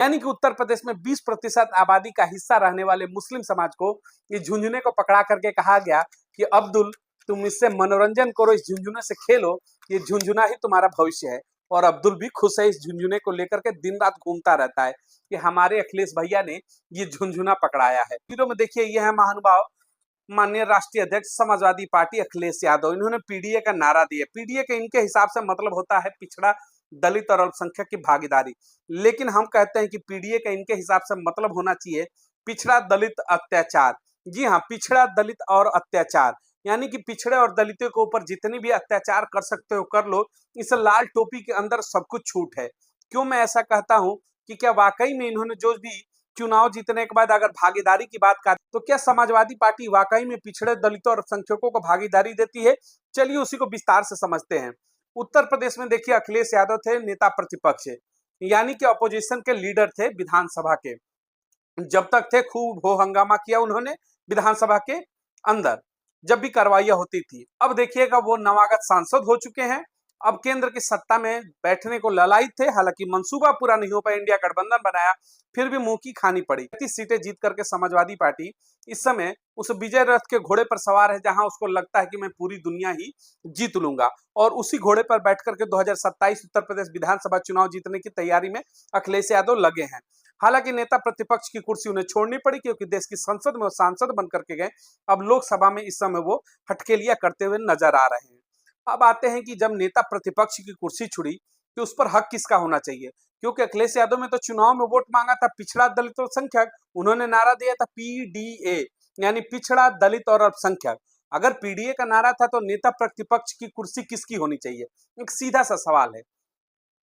यानी कि उत्तर प्रदेश में 20% आबादी का हिस्सा रहने वाले मुस्लिम समाज को इस झुंझुने को पकड़ा करके कहा गया कि अब्दुल, तुम इससे मनोरंजन करो, इस झुंझुने से खेलो, ये झुंझुना ही तुम्हारा भविष्य है। और अब्दुल भी खुश है, इस झुंझुने को लेकर के दिन रात घूमता रहता है कि हमारे अखिलेश भैया ने ये झुंझुना पकड़ाया है। वीडियो में देखिए, ये है महानुभाव माननीय राष्ट्रीय अध्यक्ष समाजवादी पार्टी अखिलेश यादव। इन्होंने पीडीए का नारा दिया। पीडीए के इनके हिसाब से मतलब होता है पिछड़ा, दलित और अल्पसंख्यक की भागीदारी। लेकिन हम कहते हैं कि पीडीए का इनके हिसाब से मतलब होना चाहिए पिछड़ा, दलित, अत्याचार। जी हाँ, पिछड़ा, दलित और अत्याचार, यानी कि पिछड़े और दलितों के ऊपर जितनी भी अत्याचार कर सकते हो कर लो। इस लाल टोपी के अंदर सब कुछ छूट है। क्यों मैं ऐसा कहता हूं कि क्या वाकई में इन्होंने जो भी चुनाव जीतने के बाद अगर भागीदारी की बात कर, तो क्या समाजवादी पार्टी वाकई में पिछड़े, दलितों और अल्पसंख्यकों को भागीदारी देती है? चलिए उसी को विस्तार से समझते हैं। उत्तर प्रदेश में देखिए, अखिलेश यादव थे नेता प्रतिपक्ष, यानी कि अपोजिशन के लीडर थे विधानसभा के। जब तक थे खूब हो हंगामा किया उन्होंने विधानसभा के अंदर, जब भी कार्रवाइयां होती थी। अब देखिएगा, वो नवागत सांसद हो चुके हैं। अब केंद्र की सत्ता में बैठने को ललायित थे। हालांकि मंसूबा पूरा नहीं हो पाया, इंडिया गठबंधन बनाया, फिर भी मुंह की खानी पड़ी। 30 सीटें जीत करके समाजवादी पार्टी इस समय उस विजय रथ के घोड़े पर सवार है, जहां उसको लगता है कि मैं पूरी दुनिया ही जीत लूंगा। और उसी घोड़े पर बैठ करके 2027 उत्तर प्रदेश विधानसभा चुनाव जीतने की तैयारी में अखिलेश यादव लगे हैं। हालांकि नेता प्रतिपक्ष की कुर्सी उन्हें छोड़नी पड़ी, क्योंकि देश की संसद में वो सांसद बन करके गए। अब लोकसभा में इस समय वो हटकेलियां करते हुए नजर आ रहे हैं। अब आते हैं कि जब नेता प्रतिपक्ष की कुर्सी छुड़ी, तो उस पर हक किसका होना चाहिए? क्योंकि अखिलेश यादव ने तो चुनाव में वोट मांगा था पिछड़ा, दलित और अल्पसंख्यक। उन्होंने नारा दिया था पीडीए, यानी पिछड़ा, दलित और अल्पसंख्यक। अगर पीडीए का नारा था, तो नेता प्रतिपक्ष की कुर्सी किसकी होनी चाहिए? एक सीधा सा सवाल है।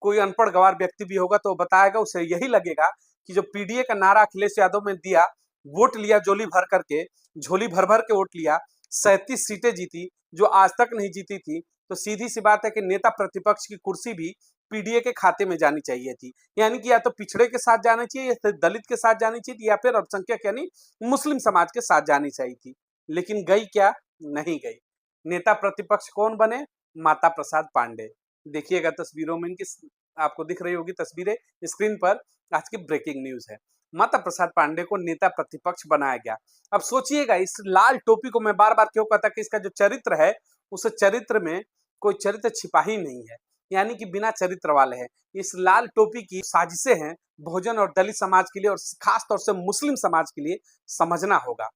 कोई अनपढ़ गवार व्यक्ति भी होगा तो बताएगा, उसे यही लगेगा कि जो पीडीए का नारा अखिलेश यादव ने दिया, वोट लिया झोली भर करके, झोली भर भर के वोट लिया, 37 सीटें जीती जो आज तक नहीं जीती थी। तो सीधी सी बात है कि नेता प्रतिपक्ष की कुर्सी भी पीडीए के खाते में जानी चाहिए थी। यानी कि या तो पिछड़े के साथ जाना चाहिए, या फिर दलित के साथ जानी चाहिए थी, या फिर अल्पसंख्यक यानी मुस्लिम समाज के साथ जानी चाहिए थी। लेकिन गई क्या? नहीं गई। नेता प्रतिपक्ष कौन बने? माता प्रसाद पांडे। देखिएगा तस्वीरों में इनकी, आपको दिख रही होगी तस्वीरें स्क्रीन पर। आज की ब्रेकिंग न्यूज है, माता प्रसाद पांडे को नेता प्रतिपक्ष बनाया गया। अब सोचिएगा, इस लाल टोपी को मैं बार बार क्यों कहता कि इसका जो चरित्र है, उस चरित्र में कोई चरित्र छिपा ही नहीं है, यानी कि बिना चरित्र वाले है। इस लाल टोपी की साजिशें हैं बहुजन और दलित समाज के लिए, और खास तौर से मुस्लिम समाज के लिए समझना होगा।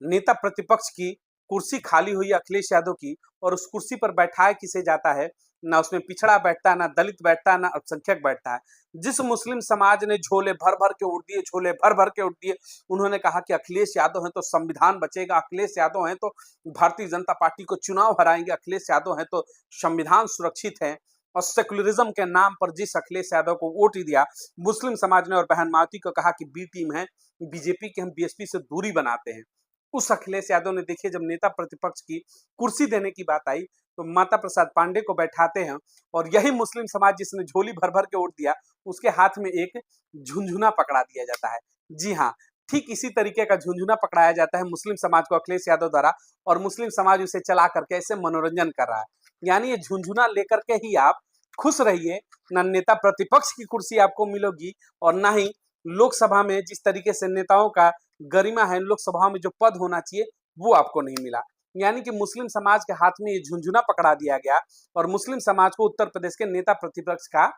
नेता प्रतिपक्ष की कुर्सी खाली हुई अखिलेश यादव की, और उस कुर्सी पर बैठाया किसे जाता है? ना उसमें पिछड़ा बैठता है, ना दलित बैठता है, ना अल्पसंख्यक बैठता है। जिस मुस्लिम समाज ने झोले भर भर के उठ दिए, झोले भर भर के उठ दिए, उन्होंने कहा कि अखिलेश यादव हैं तो संविधान बचेगा, अखिलेश यादव हैं तो भारतीय जनता पार्टी को चुनाव हराएंगे, अखिलेश यादव हैं तो संविधान सुरक्षित है। और सेकुलरिज्म के नाम पर जिस अखिलेश यादव को वोट ही दिया, मुस्लिम समाज ने और बहन मायावती को कहा कि बी टीम है, बीजेपी के, हम बीएसपी से दूरी बनाते हैं। उस अखिलेश यादव ने देखिए, जब नेता प्रतिपक्ष की कुर्सी देने की बात आई, तो माता प्रसाद पांडे को बैठाते हैं, और यही मुस्लिम समाज जिसने झोली भर भर के वोट दिया, उसके हाथ में एक झुंझुना पकड़ा दिया जाता है। जी हाँ, ठीक इसी तरीके का झुंझुना पकड़ाया जाता है मुस्लिम समाज को अखिलेश यादव द्वारा, और मुस्लिम समाज उसे चला करके ऐसे मनोरंजन कर रहा है। यानी ये झुंझुना लेकर के ही आप खुश रहिए। न नेता प्रतिपक्ष की कुर्सी आपको मिलेगी, और ना ही लोकसभा में जिस तरीके से नेताओं का गरिमा है, लोकसभा में जो पद होना चाहिए वो आपको नहीं मिला। यानी कि मुस्लिम समाज के हाथ में ये झुंझुना पकड़ा दिया गया, और मुस्लिम समाज को उत्तर प्रदेश के नेता प्रतिपक्ष का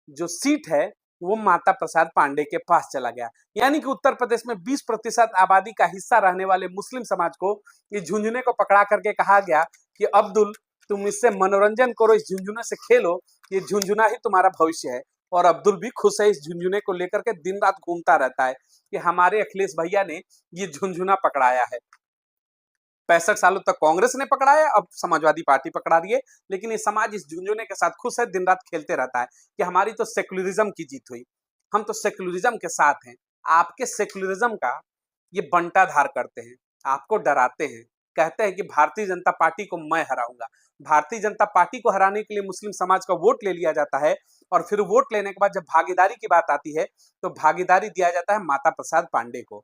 जो सीट है वो माता प्रसाद पांडे के पास चला गया। यानी कि उत्तर प्रदेश में 20% आबादी का हिस्सा रहने वाले मुस्लिम समाज को इस झुंझुने को पकड़ा करके कहा गया कि अब्दुल, तुम इससे मनोरंजन करो, इस झुंझुने से खेलो, ये झुंझुना ही तुम्हारा भविष्य है। और अब्दुल भी खुश है, इस झुंझुने को लेकर के दिन रात घूमता रहता है कि हमारे अखिलेश भैया ने ये झुंझुना पकड़ाया है। 65 सालों तक कांग्रेस ने पकड़ाया, अब समाजवादी पार्टी पकड़ा रही है। लेकिन ये समाज इस झुंझुने के साथ खुश है, दिन रात खेलते रहता है कि हमारी तो सेकुलरिज्म की जीत हुई, हम तो सेकुलरिज्म के साथ हैं। आपके सेकुलरिज्म का ये बंटाधार करते हैं, आपको डराते हैं, कहते हैं कि भारतीय जनता पार्टी को मैं हराऊंगा। भारतीय जनता पार्टी को हराने के लिए मुस्लिम समाज का वोट ले लिया जाता है, और फिर वोट लेने के बाद जब भागीदारी की बात आती है, तो भागीदारी दिया जाता है माता प्रसाद पांडे को।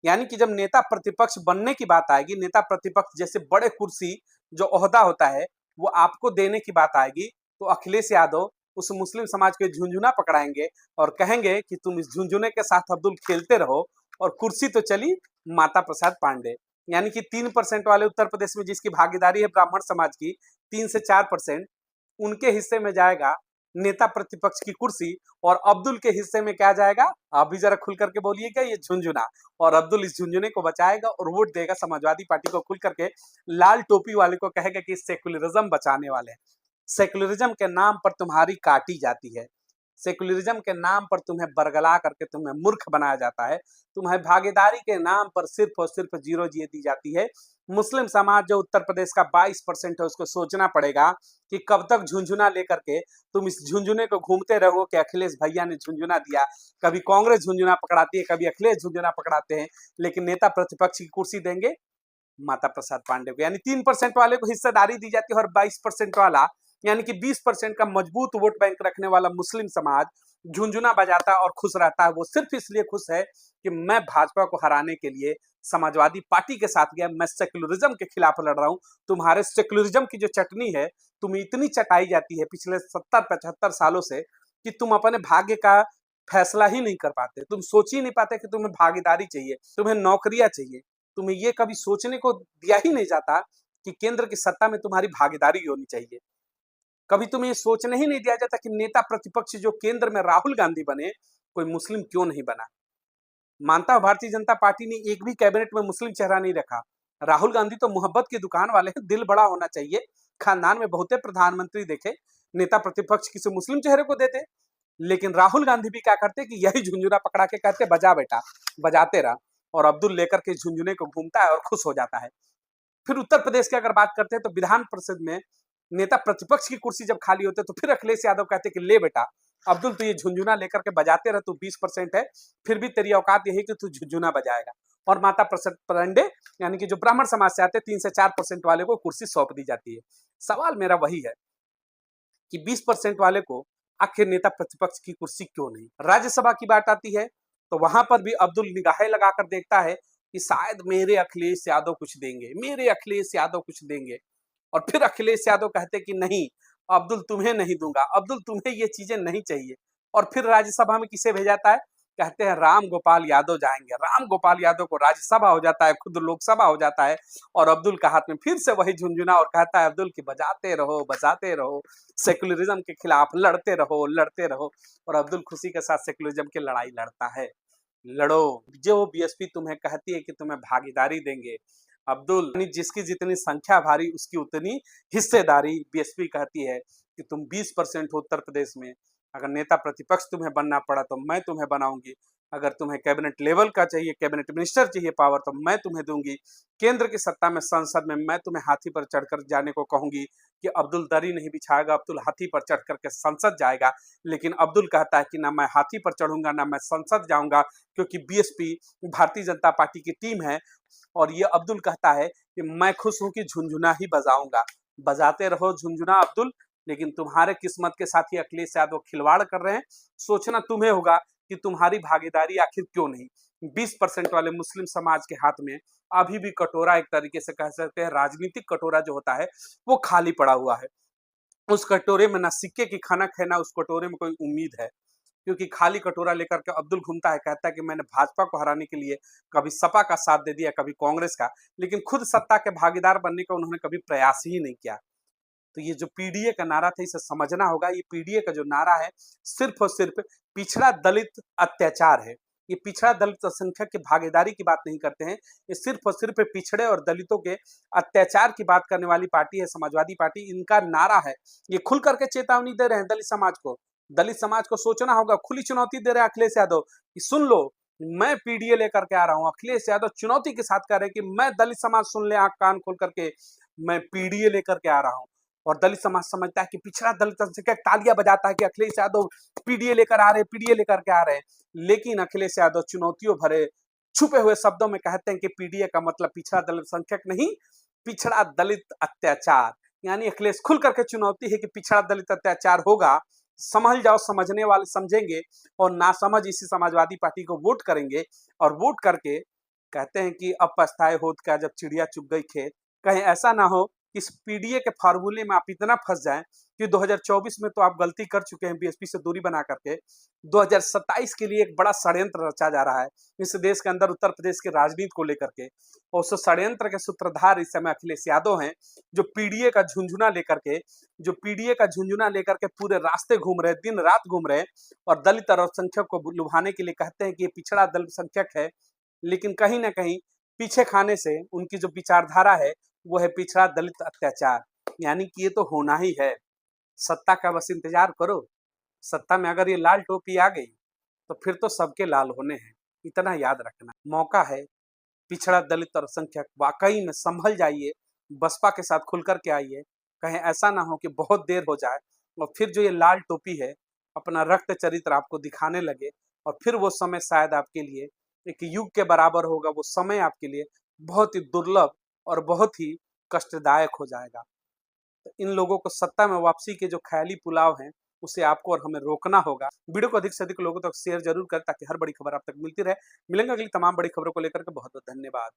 यानी कि जब नेता प्रतिपक्ष बनने की बात आएगी, नेता प्रतिपक्ष जैसे बड़े कुर्सी जो ओहदा होता है वो आपको देने की बात आएगी, तो अखिलेश यादव उस मुस्लिम समाज को झुंझुना पकड़ाएंगे और कहेंगे कि तुम इस झुंझुने के साथ अब्दुल खेलते रहो, और कुर्सी तो चली माता प्रसाद पांडे। यानी कि 3% वाले उत्तर प्रदेश में जिसकी भागीदारी है ब्राह्मण समाज की 3 से 4%, उनके हिस्से में जाएगा नेता प्रतिपक्ष की कुर्सी, और अब्दुल के हिस्से में क्या जाएगा? आप भी जरा खुल करके बोलिएगा, ये झुंझुना। और अब्दुल इस झुंझुने को बचाएगा और वोट देगा समाजवादी पार्टी को, खुल करके लाल टोपी वाले को कहेगा कि सेकुलरिज्म बचाने वाले हैं। सेकुलरिज्म के नाम पर तुम्हारी काटी जाती है, सेकुलरिज्म के नाम पर तुम्हें बरगला करके तुम्हें मूर्ख बनाया जाता है, तुम्हें भागीदारी के नाम पर सिर्फ और सिर्फ जीरो जी दी जाती है। मुस्लिम समाज जो उत्तर प्रदेश का 22% है, उसको सोचना पड़ेगा कि कब तक झुंझुना लेकर के तुम इस झुंझुने को घूमते रहो कि अखिलेश भैया ने झुंझुना दिया। कभी कांग्रेस झुंझुना पकड़ाती है, कभी अखिलेश झुंझुना पकड़ाते हैं, लेकिन नेता प्रतिपक्ष की कुर्सी देंगे माता प्रसाद पांडे को। यानी 3% वाले को हिस्सेदारी दी जाती है, और 22% वाला यानी कि 20% का मजबूत वोट बैंक रखने वाला मुस्लिम समाज झुंझुना बजाता और खुश रहता है। वो सिर्फ इसलिए खुश है कि मैं भाजपा को हराने के लिए समाजवादी पार्टी के साथ गया, मैं सेक्युलरिज्म के खिलाफ लड़ रहा हूं। तुम्हारे सेक्युलरिज्म की जो चटनी है, तुम्हें इतनी चटाई जाती है पिछले 70-75 सालों से कि तुम अपने भाग्य का फैसला ही नहीं कर पाते। तुम सोच ही नहीं पाते कि तुम्हें भागीदारी चाहिए, तुम्हें नौकरियां चाहिए। तुम्हें ये कभी सोचने को दिया ही नहीं जाता कि केंद्र की सत्ता में तुम्हारी भागीदारी होनी चाहिए। कभी तुम्हें ये सोचने ही नहीं दिया जाता कि नेता प्रतिपक्ष जो केंद्र में राहुल गांधी बने, कोई मुस्लिम क्यों नहीं बना। मानता हूं भारतीय जनता पार्टी ने एक भी कैबिनेट में मुस्लिम चेहरा नहीं रखा। राहुल गांधी तो मोहब्बत की दुकान वाले हैं, दिल बड़ा होना चाहिए। खानदान में बहुते प्रधानमंत्री देखे, नेता प्रतिपक्ष किसी मुस्लिम चेहरे को देते। लेकिन राहुल गांधी भी क्या करते कि यही झुंझुना पकड़ा के कहते बजा बेटा, बजाते रहा, और अब्दुल लेकर के झुंझुने को घूमता है और खुश हो जाता है। फिर उत्तर प्रदेश की अगर बात करते हैं तो विधान परिषद में नेता प्रतिपक्ष की कुर्सी जब खाली होते तो फिर अखिलेश यादव कहते कि ले बेटा अब्दुल, तू ये झुंझुना लेकर के बजाते रह, तू 20% है, फिर भी तेरी औकात यही कि तू झुंझुना बजाएगा। और माता प्रसाद पांडे यानी कि जो ब्राह्मण समाज से आते 3 से 4% वाले को कुर्सी सौंप दी जाती है। सवाल मेरा वही है कि 20% वाले को आखिर नेता प्रतिपक्ष की कुर्सी क्यों नहीं? राज्यसभा की बात आती है तो वहां पर भी अब्दुल निगाहें लगाकर देखता है कि शायद मेरे अखिलेश यादव कुछ देंगे, मेरे अखिलेश यादव कुछ देंगे। और फिर अखिलेश यादव कहते कि नहीं अब्दुल, तुम्हें नहीं दूंगा, अब्दुल तुम्हें ये चीजें नहीं चाहिए। और फिर राज्यसभा में किसे भेजाता है? कहते हैं राम गोपाल यादव जाएंगे। राम गोपाल यादव को राज्यसभा हो जाता है, खुद लोकसभा हो जाता है, और अब्दुल का हाथ में फिर से वही झुंझुना, और कहता है अब्दुल की बजाते रहो, बजाते रहो, सेकुलरिज्म के खिलाफ लड़ते रहो, लड़ते रहो। और अब्दुल खुशी के साथ सेकुलरिज्म की लड़ाई लड़ता है। लड़ो, जो बीएसपी तुम्हें कहती है कि तुम्हें भागीदारी देंगे, अब्दुल जिसकी जितनी संख्या भारी उसकी उतनी हिस्सेदारी। बीएसपी कहती है कि तुम 20% हो उत्तर प्रदेश में, अगर नेता प्रतिपक्ष तुम्हें बनना पड़ा तो मैं तुम्हें बनाऊंगी, अगर तुम्हें कैबिनेट लेवल का चाहिए, कैबिनेट मिनिस्टर चाहिए पावर, तो मैं तुम्हें दूंगी। केंद्र की सत्ता में संसद में मैं तुम्हें हाथी पर चढ़कर जाने को कहूंगी कि अब्दुल दरी नहीं बिछाएगा, अब्दुल हाथी पर चढ़ करके संसद जाएगा। लेकिन अब्दुल कहता है कि ना मैं हाथी पर चढ़ूंगा ना मैं संसद जाऊंगा, क्योंकि बीएसपी भारतीय जनता पार्टी की टीम है। और ये अब्दुल कहता है कि मैं खुश हूं कि झुंझुना ही बजाऊंगा। बजाते रहो झुंझुना अब्दुल, लेकिन तुम्हारे किस्मत के साथ ही अखिलेश यादव खिलवाड़ कर रहे हैं। सोचना तुम्हें होगा कि तुम्हारी भागीदारी आखिर क्यों नहीं। 20% वाले मुस्लिम समाज के हाथ में अभी भी कटोरा, एक तरीके से कह सकते हैं राजनीतिक कटोरा जो होता है, वो खाली पड़ा हुआ है। उस कटोरे में ना सिक्के की खनक है, ना उस कटोरे में कोई उम्मीद है। क्योंकि खाली कटोरा लेकर के अब्दुल घूमता है, कहता है कि मैंने भाजपा को हराने के लिए कभी सपा का साथ दे दिया, कभी कांग्रेस का, लेकिन खुद सत्ता के भागीदार बनने का उन्होंने कभी प्रयास ही नहीं किया। तो ये जो पीडीए का नारा था, इसे समझना होगा। ये पीडीए का जो नारा है, सिर्फ और सिर्फ पिछड़ा दलित अत्याचार है। ये पिछड़ा दलित अल्पसंख्यक की भागीदारी की बात नहीं करते हैं, ये सिर्फ और सिर्फ पिछड़े और दलितों के अत्याचार की बात करने वाली पार्टी है समाजवादी पार्टी। इनका नारा है, ये खुल करके चेतावनी दे रहे हैं दलित समाज को। दलित समाज को सोचना होगा, खुली चुनौती दे रहे हैं अखिलेश यादव कि सुन लो, मैं पीडीए लेकर के आ रहा हूं। अखिलेश यादव चुनौती के साथ कह रहे हैं कि मैं दलित समाज सुन ले, आंख कान खोल करके, मैं पीडीए लेकर के आ रहा हूं। और दलित समाज समझता है कि पिछड़ा दलित अल्पसंख्यक तालियां बजाता है कि अखिलेश यादव पीडीए लेकर आ रहे हैं, पीडीए लेकर के आ रहे हैं। लेकिन अखिलेश यादव चुनौतियों भरे छुपे हुए शब्दों में कहते हैं कि पीडीए का मतलब पिछड़ा दलित अल्पसंख्यक नहीं, पिछड़ा दलित अत्याचार। यानी अखिलेश खुल करके चुनौती है कि पिछड़ा दलित अत्याचार होगा, समझ जाओ, समझने वाले समझेंगे, और ना समझ इसी समाजवादी पार्टी को वोट करेंगे। और वोट करके कहते हैं कि अब पछताए होत क्या जब चिड़िया चुग गई खेत। कहीं ऐसा ना हो इस पीडीए के फार्मूले में आप इतना फंस जाएं कि 2024 में तो आप गलती कर चुके हैं बीएसपी से दूरी बना करके, 2027 के लिए एक बड़ा षड्यंत्र रचा जा रहा है इस देश के अंदर उत्तर प्रदेश के राजनीति को लेकर के। और उस षड्यंत्र के सूत्रधार इस समय अखिलेश यादव हैं, जो पीडीए का झुंझुना लेकर के पूरे रास्ते घूम रहे, दिन रात घूम रहे और दलित और अल्पसंख्यक को लुभाने के लिए कहते हैं कि ये पिछड़ा अल्पसंख्यक है, लेकिन कहीं ना कहीं पीछे खाने से उनकी जो विचारधारा है वो है पिछड़ा दलित अत्याचार। यानी कि ये तो होना ही है। सत्ता का बस इंतजार करो, सत्ता में अगर ये लाल टोपी आ गई तो फिर तो सबके लाल होने हैं, इतना याद रखना। मौका है, पिछड़ा दलित और अल्पसंख्यक वाकई में संभल जाइए, बसपा के साथ खुल कर के आइए। कहीं ऐसा ना हो कि बहुत देर हो जाए और फिर जो ये लाल टोपी है अपना रक्त चरित्र आपको दिखाने लगे और फिर वो समय शायद आपके लिए एक युग के बराबर होगा। वो समय आपके लिए बहुत ही दुर्लभ और बहुत ही कष्टदायक हो जाएगा। तो इन लोगों को सत्ता में वापसी के जो ख्याली पुलाव हैं उसे आपको और हमें रोकना होगा। वीडियो को अधिक से अधिक लोगों तक शेयर जरूर करें ताकि हर बड़ी खबर आप तक मिलती रहे। मिलेंगे अगली तमाम बड़ी खबरों को लेकर के। बहुत बहुत धन्यवाद।